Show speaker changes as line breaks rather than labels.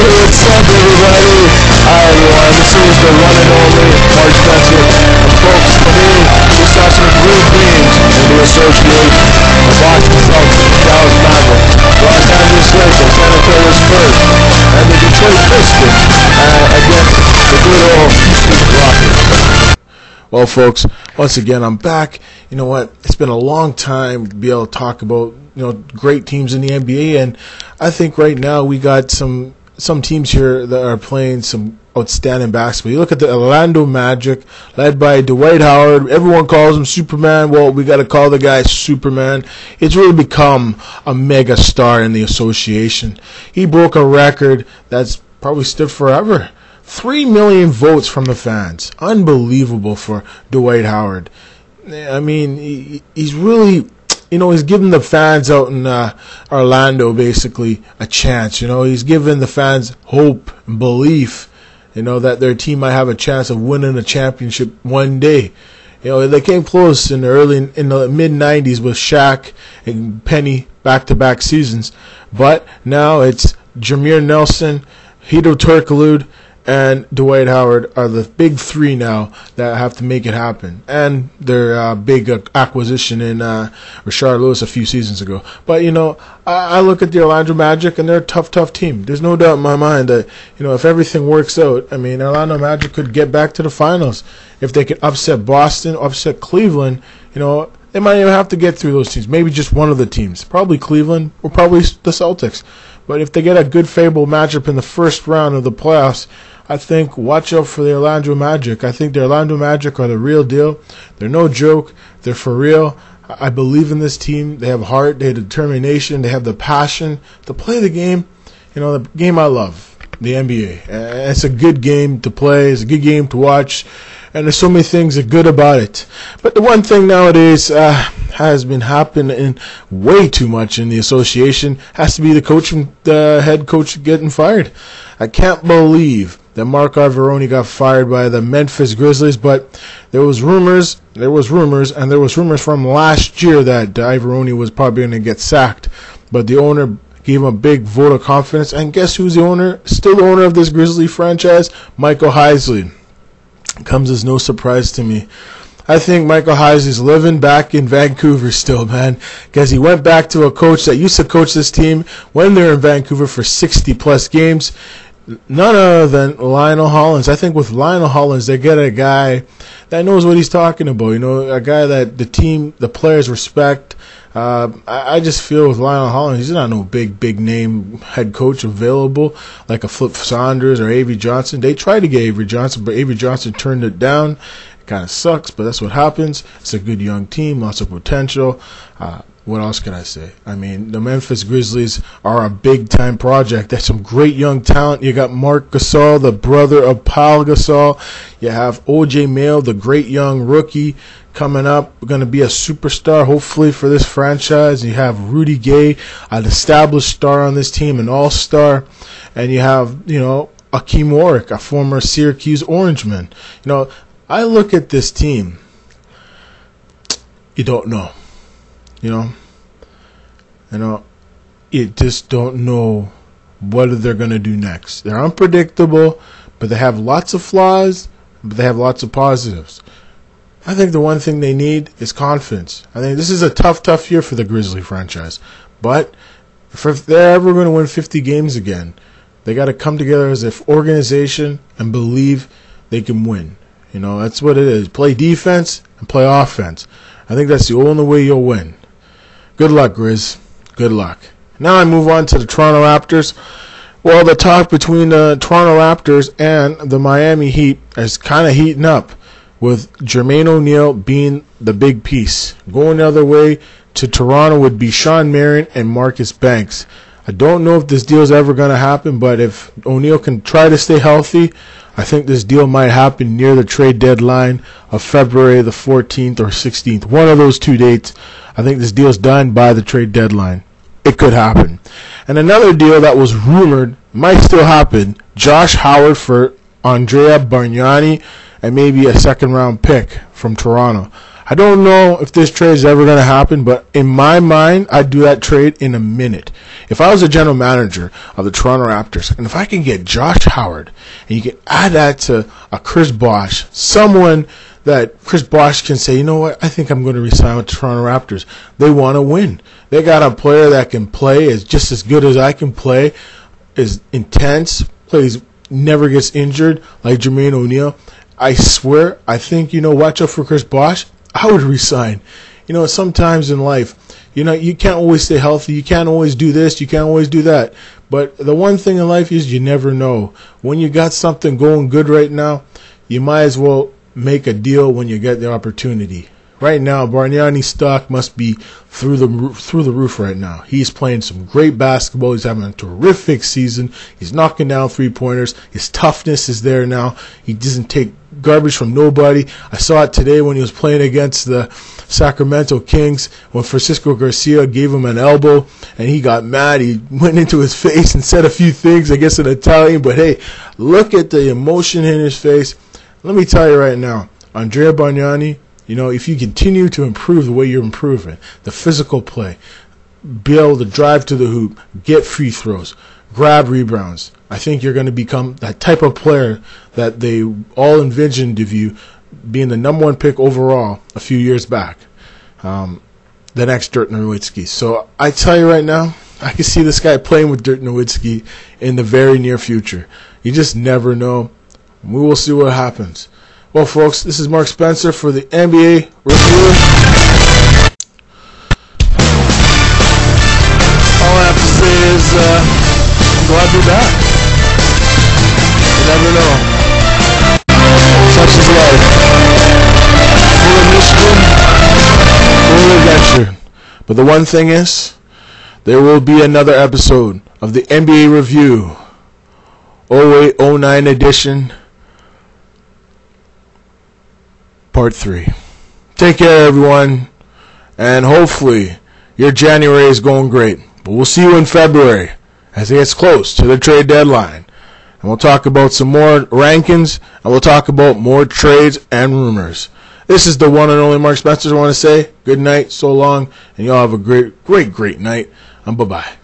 What's up, everybody? Hi, everyone. This is the one and only Mark Spencer. And folks, today we saw some great games in the association. The Boston Celtics, Dallas Mavericks, Los Angeles Lakers, San Antonio Spurs, and the Detroit Pistons against the good old Houston Rockets. Well, folks, once again, I'm back. You know what? It's been a long time to be able to talk about, great teams in the NBA, and I think right now we got some teams here that are playing some outstanding basketball. You look at the Orlando Magic, led by Dwight Howard. Everyone calls him Superman. Well, we got to call the guy Superman. It's really become a mega star in the association. He broke a record that's probably stood forever. 3 million votes from the fans. Unbelievable for Dwight Howard. I mean, he's really, he's giving the fans out in Orlando basically a chance. He's giving the fans hope and belief, that their team might have a chance of winning a championship one day. They came close in the mid-90s with Shaq and Penny back-to-back seasons. But now it's Jameer Nelson, Hedo Turkoglu, and Dwight Howard are the big three now that have to make it happen. And their big acquisition in Rashard Lewis a few seasons ago. But, I look at the Orlando Magic, and they're a tough team. There's no doubt in my mind that, if everything works out, Orlando Magic could get back to the finals. If they could upset Boston, upset Cleveland, they might even have to get through those teams. Maybe just one of the teams. Probably Cleveland or probably the Celtics. But if they get a good favorable matchup in the first round of the playoffs, I think watch out for the Orlando Magic. I think the Orlando Magic are the real deal. They're no joke. They're for real. I believe in this team. They have heart. They have determination. They have the passion to play the game. The game I love, the NBA. It's a good game to play. It's a good game to watch. And there's so many things that are good about it. But the one thing nowadays has been happening way too much in the association has to be the head coach getting fired. I can't believe that Mark Ivaroni got fired by the Memphis Grizzlies, but there was rumors from last year that Ivaroni was probably going to get sacked. But the owner gave him a big vote of confidence, and guess who's the owner? Still the owner of this Grizzly franchise? Michael Heisley. Comes as no surprise to me. I think Michael Heisley's living back in Vancouver still, man, because he went back to a coach that used to coach this team when they were in Vancouver for 60-plus games. None other than Lionel Hollins. I think with Lionel Hollins, they get a guy that knows what he's talking about. A guy that the players respect. I just feel with Lionel Hollins, he's not no big name head coach available like a Flip Saunders or Avery Johnson. They tried to get Avery Johnson, but Avery Johnson turned it down. It kind of sucks, but that's what happens. It's a good young team, lots of potential. What else can I say? The Memphis Grizzlies are a big-time project. There's some great young talent. You got Marc Gasol, the brother of Paul Gasol. You have O.J. Mayo, the great young rookie, coming up, going to be a superstar, hopefully, for this franchise. You have Rudy Gay, an established star on this team, an all-star. And you have, Akeem Warwick, a former Syracuse Orangeman. I look at this team. You don't know. You just don't know what they're going to do next. They're unpredictable, but they have lots of flaws, but they have lots of positives. I think the one thing they need is confidence. I think this is a tough year for the Grizzly franchise. But if they're ever going to win 50 games again, they got to come together as an organization and believe they can win. That's what it is. Play defense and play offense. I think that's the only way you'll win. Good luck, Grizz. Good luck. Now I move on to the Toronto Raptors. Well, the talk between the Toronto Raptors and the Miami Heat is kind of heating up, with Jermaine O'Neal being the big piece. Going the other way to Toronto would be Sean Marion and Marcus Banks. I don't know if this deal is ever going to happen, but if O'Neal can try to stay healthy, I think this deal might happen near the trade deadline of February the 14th or 16th. One of those two dates. I think this deal is done by the trade deadline. It could happen. And another deal that was rumored might still happen. Josh Howard for Andrea Bargnani and maybe a second-round pick from Toronto. I don't know if this trade is ever going to happen, but in my mind, I'd do that trade in a minute. If I was a general manager of the Toronto Raptors, and if I can get Josh Howard, and you can add that to a Chris Bosh, someone that Chris Bosh can say, you know what, I think I'm going to resign with the Toronto Raptors. They want to win. They got a player that can play is just as good as I can play, is intense, plays, never gets injured like Jermaine O'Neal. I swear, I think, watch out for Chris Bosh. I would resign. Sometimes in life, you can't always stay healthy. You can't always do this. You can't always do that. But the one thing in life is you never know. When you got something going good right now, you might as well make a deal when you get the opportunity. Right now, Bargnani's stock must be through the roof right now. He's playing some great basketball. He's having a terrific season. He's knocking down three-pointers. His toughness is there now. He doesn't take garbage from nobody. I saw it today when he was playing against the Sacramento Kings when Francisco Garcia gave him an elbow and he got mad. He went into his face and said a few things, I guess in Italian, but hey, look at the emotion in his face. Let me tell you right now, Andrea Bargnani, if you continue to improve the way you're improving, the physical play, be able to drive to the hoop, get free throws, grab rebounds, I think you're going to become that type of player that they all envisioned of you being the #1 pick overall a few years back, the next Dirk Nowitzki. So I tell you right now, I can see this guy playing with Dirk Nowitzki in the very near future. You just never know. We will see what happens. Well, folks, this is Mark Spencer for the NBA Review. All I have to say is I'm glad to be back. You never know. Such is life. Full of mystery, full of adventure. But the one thing is, there will be another episode of the NBA Review 08-09 edition. Part 3. Take care, everyone, and hopefully your January is going great. But we'll see you in February as it gets close to the trade deadline. And we'll talk about some more rankings, and we'll talk about more trades and rumors. This is the one and only Mark Spencer. I want to say good night, so long, and y'all have a great, great, great night. And bye-bye.